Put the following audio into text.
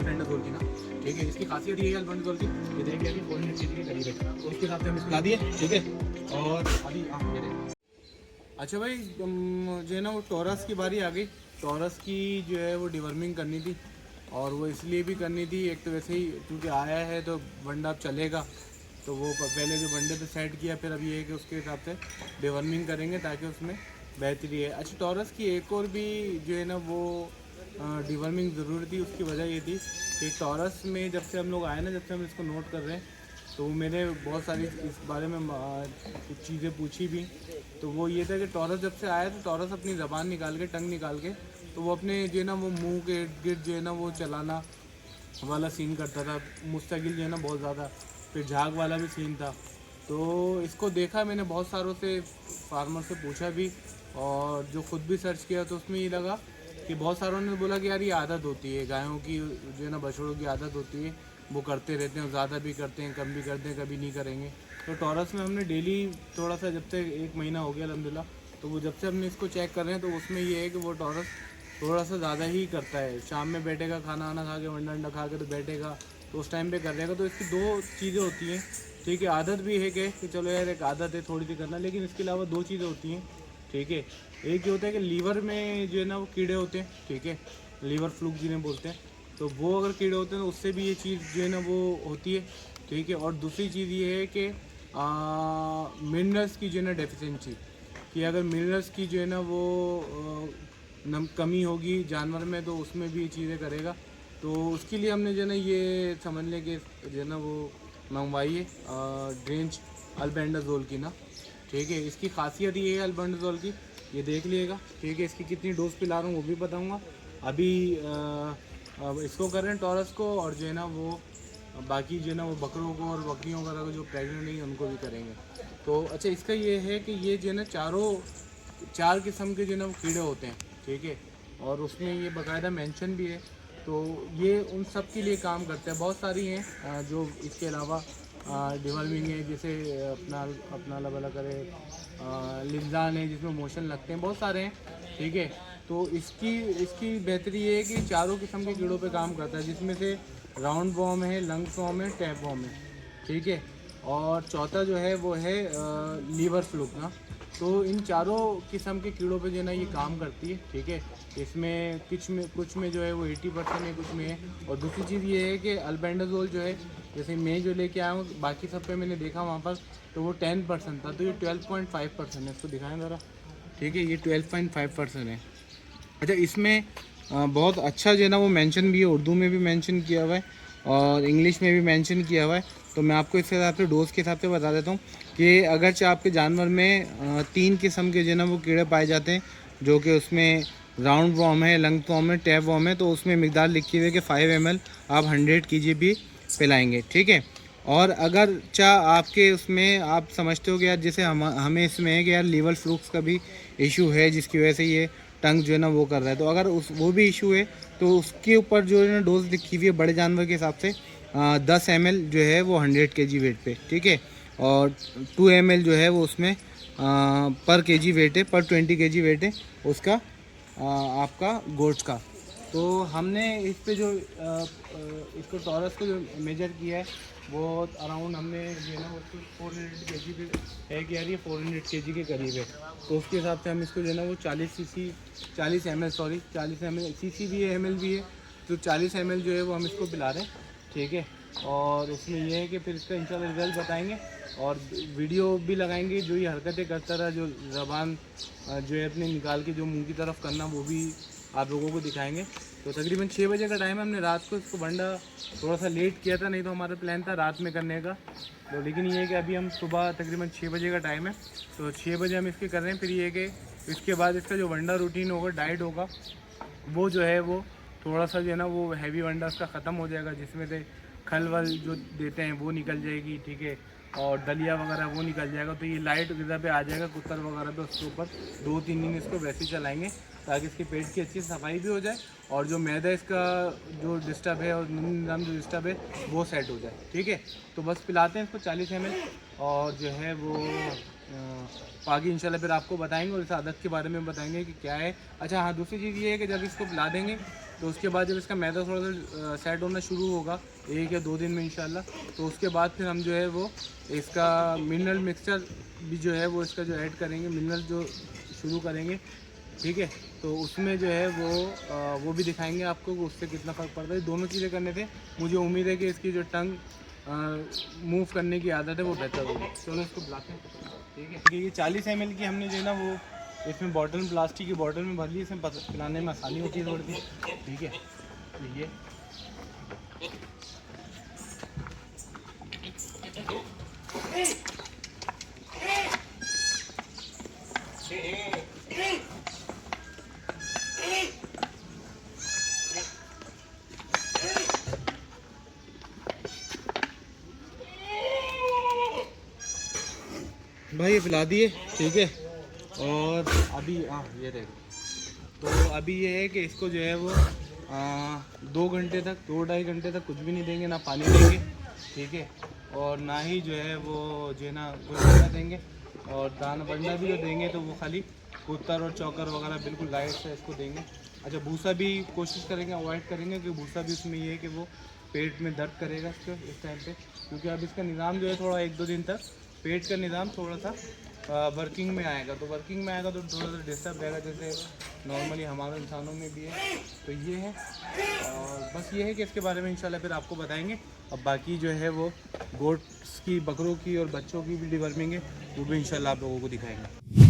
Albendazole की ना, ठीक है। इसकी खासियत ये है अल्बेंडाजोल की, ये देख लिया कि 400 kg के करीब है, तो उसके हिसाब से हम इसको ला दिए, ठीक है। और अभी हाँ ये देख। अच्छा भाई, जो है ना वो टॉरस की बारी आ गई। टॉरस की जो है वो डिवर्मिंग करनी थी, और वो इसलिए भी करनी थी, एक तो वैसे ही क्योंकि आया है तो बंडा अब चलेगा, तो वो पहले जो बंडे पे सेट किया, फिर अभी ये है कि उसके हिसाब से डिवर्मिंग करेंगे ताकि उसमें बेहतरी है। अच्छा, टॉरस की एक और भी जो है ना वो डिवर्मिंग ज़रूरी थी। उसकी वजह ये थी कि टॉरस में जब से हम लोग आए ना, जब से हम इसको नोट कर रहे हैं, तो मैंने बहुत सारी इस बारे में कुछ चीज़ें पूछी भी। तो वो ये था कि टॉरस जब से आया तो टॉरस अपनी ज़बान निकाल के, टंग निकाल के, तो वो अपने जो है ना वो मुंह के इर्द गिर्द जो है ना वो चलाना वाला सीन करता था, मुस्तकिल जो है ना बहुत ज़्यादा। फिर झाग वाला भी सीन था। तो इसको देखा मैंने, बहुत सारों से फार्मर से पूछा भी, और जो खुद भी सर्च किया तो उसमें ये लगा कि बहुत सारों ने बोला कि यार ये आदत होती है गायों की, जो है ना बछड़ों की आदत होती है, वो करते रहते हैं, ज़्यादा भी करते हैं, कम भी करते हैं, कभी नहीं करेंगे। तो टॉरस में हमने डेली थोड़ा सा, जब से 1 महीना हो गया अल्हम्दुलिल्लाह, तो वो जब से हमने इसको चेक कर रहे हैं तो उसमें ये है कि वो टॉरस थोड़ा सा ज़्यादा ही करता है। शाम में बैठेगा, खाना वाना खा के, वंडा अंडा खा के तो बैठेगा, तो उस टाइम पे कर रहेगा। तो इसकी 2 चीज़ें होती हैं, ठीक है। आदत भी है कि चलो यार एक आदत है थोड़ी सी करना, लेकिन इसके अलावा 2 चीज़ें होती हैं, ठीक है। एक ये होता है कि लीवर में जो है ना वो कीड़े होते हैं, ठीक है, लीवर फ्लूक जिन्हें बोलते हैं, तो वो अगर कीड़े होते हैं तो उससे भी ये चीज़ जो है ना वो होती है, ठीक है। और दूसरी चीज़ ये है कि मिनरल्स की जो है ना डेफिशिएंसी, कि अगर मिनरल्स की जो है ना वो कमी होगी जानवर में, तो उसमें भी ये चीज़ें करेगा। तो उसके लिए हमने जो है ना ये समझ लें कि जो है ना वो मंगवाई है ड्रेंच अल्बेंडाजोल की ना, ठीक है। इसकी खासियत ये है अल्बेंडाजोल की, ये देख लीजिएगा, ठीक है। इसकी कितनी डोज पिला रहा हूँ वो भी बताऊँगा। अभी अब इसको कर रहे हैं टॉरस को, और जो है ना वो बाकी जो है ना वो बकरों को और बकरियों वगैरह को जो प्रेग्नेंट नहीं है उनको भी करेंगे। तो अच्छा, इसका ये है कि ये जो है ना 4 किस्म के जो है ना वो कीड़े होते हैं, ठीक है। और उसमें ये बाकायदा मेंशन भी है, तो ये उन सब के लिए काम करते हैं। बहुत सारी हैं जो इसके अलावा डिवर्मिंग है, जैसे अपना अपना अल्लाह भला करे, लिजान है जिसमें मोशन लगते हैं, बहुत सारे हैं, ठीक है। तो इसकी इसकी बेहतरी ये है कि 4 किस्म के कीड़ों पे काम करता है, जिसमें से राउंड वॉर्म है, लंग वॉर्म है, टैप वॉर्म है, ठीक है। और चौथा जो है वो है लीवर फ्लूक ना। तो इन 4 किस्म के कीड़ों पे जो है ना ये काम करती है, ठीक है। इसमें कुछ में जो है वो 80% है, कुछ में है। और दूसरी चीज़ ये है कि अल्बेंडाजोल जो है, जैसे मैं जो लेके आया हूँ, बाकी सब पे मैंने देखा वहाँ पर तो वो 10% था, तो ये 12.5% है। इसको दिखाएं ज़रा, ठीक है, ये 12.5% है। अच्छा, इसमें बहुत अच्छा जो है ना वो मेंशन भी है, उर्दू में भी मेंशन किया हुआ है और इंग्लिश में भी मेंशन किया हुआ है। तो मैं आपको इसके हिसाब से डोज के हिसाब से बता देता हूँ कि अगरचे आपके जानवर में 3 किस्म के जो है ना वो कीड़े पाए जाते हैं, जो कि उसमें राउंड वॉर्म है, लंग वॉर्म है, टैप वॉर्म है, तो उसमें मिकदार लिखी हुई है कि 5 ml आप 100 kg भी पिलाएंगे, ठीक है। और अगर आपके उसमें आप समझते हो कि यार जैसे हमें इसमें है कि यार लीवर फ्लूक्स का भी इशू है, जिसकी वजह से ये टंग जो है ना वो कर रहा है, तो अगर वो भी इशू है तो उसके ऊपर जो है ना डोज लिखी हुई है बड़े जानवर के हिसाब से 10 ml जो है वो 100 kg वेट पे, ठीक है। और 2 ml जो है वो उसमें पर kg वेट है, पर 20 kg वेट है उसका, आपका गोट्स का। तो हमने इस पे जो इसको टॉरस को जो मेजर किया है, वो अराउंड हमने जो है ना उसको 400 kg पे है कि यार ये 400 kg के करीब है। तो उसके हिसाब से हम इसको जो है ना वो 40 ml सीसी भी है, ml भी है, तो 40 ml जो है वो हम इसको पिला रहे हैं, ठीक है। और उसमें ये है कि फिर इसका इंशाल्लाह रिजल्ट बताएंगे, और वीडियो भी लगाएंगे जो ये हरकतें करता रहा, जो ज़बान जो है अपने निकाल के जो मुंह की तरफ करना, वो भी आप लोगों को दिखाएंगे। तो तकरीबन 6 बजे का टाइम है। हमने रात को इसको बंडा थोड़ा सा लेट किया था, नहीं तो हमारा प्लान था रात में करने का। तो लेकिन ये है कि अभी हम सुबह तकरीबन 6 बजे का टाइम है, तो 6 बजे हम इसके कर रहे हैं। फिर ये है कि इसके बाद इसका जो वंडा रूटीन होगा, डाइट होगा, वो जो है वो थोड़ा सा जो है ना वो हैवी वंडा उसका ख़त्म हो जाएगा, जिसमें से खल वल जो देते हैं वो निकल जाएगी, ठीक है, और दलिया वगैरह वो निकल जाएगा। तो ये लाइट ग़िज़ा पे आ जाएगा, कुत्तर वगैरह पे उसके ऊपर 2-3 दिन इसको वैसे ही चलाएँगे, ताकि इसके पेट की अच्छी सफाई भी हो जाए, और जो मैदा इसका जो डिस्टर्ब है और निज़ाम जो डिस्टर्ब है वो सेट हो जाए, ठीक है। तो बस पिलाते हैं इसको 40 ml, और जो है वो आगे इंशाल्लाह फिर आपको बताएंगे और इस आदत के बारे में बताएंगे कि क्या है। अच्छा हाँ, दूसरी चीज़ ये है कि जब इसको पिला देंगे तो उसके बाद जब इसका मैदा थोड़ा सा सेट होना शुरू होगा 1 या 2 दिन में इंशाल्लाह, तो उसके बाद फिर हम जो है वो इसका मिनरल मिक्सचर भी जो है वो इसका जो ऐड करेंगे, मिनरल जो शुरू करेंगे, ठीक है। तो उसमें जो है वो भी दिखाएंगे आपको कि उससे कितना फ़र्क पड़ता है। दोनों चीज़ें करने से मुझे उम्मीद है कि इसकी जो टंग मूव करने की आदत है वो बेहतर होगी। चलो इसको बुलाते हैं, ठीक है। ये 40 ml की हमने जो है ना वो इसमें बॉटल, प्लास्टिक की बॉटल में भर ली, इसमें पिलाने में आसानी होती है थोड़ी सी, ठीक है। तो ये भाई ये पिला दिए, ठीक है। और अभी हाँ ये रहेगा। तो अभी ये है कि इसको जो है वो 2 घंटे तक, 2-2.5 घंटे तक कुछ भी नहीं देंगे, ना पानी देंगे, ठीक है। और ना ही जो है वो जो है ना कुछ दाना देंगे, और दाना बंडा भी जो देंगे तो वो खाली कुत्तर और चौकर वगैरह बिल्कुल लाइट से इसको देंगे। अच्छा भूसा भी कोशिश करेंगे अवॉइड करेंगे, क्योंकि भूसा भी उसमें ये है कि वो पेट में दर्द करेगा इसको इस टाइम पे, क्योंकि अब इसका निज़ाम जो है थोड़ा 1-2 दिन तक पेट का निज़ाम थोड़ा सा वर्किंग में आएगा। तो वर्किंग में आएगा तो थोड़ा सा डिस्टर्ब रहेगा, जैसे नॉर्मली हमारे इंसानों में भी है। तो ये है, और बस ये है कि इसके बारे में इंशाल्लाह फिर आपको बताएंगे। अब बाकी जो है वो गोट्स की, बकरों की और बच्चों की भी डिवर्मिंग है, वो भी इंशाल्लाह आप लोगों को दिखाएंगे।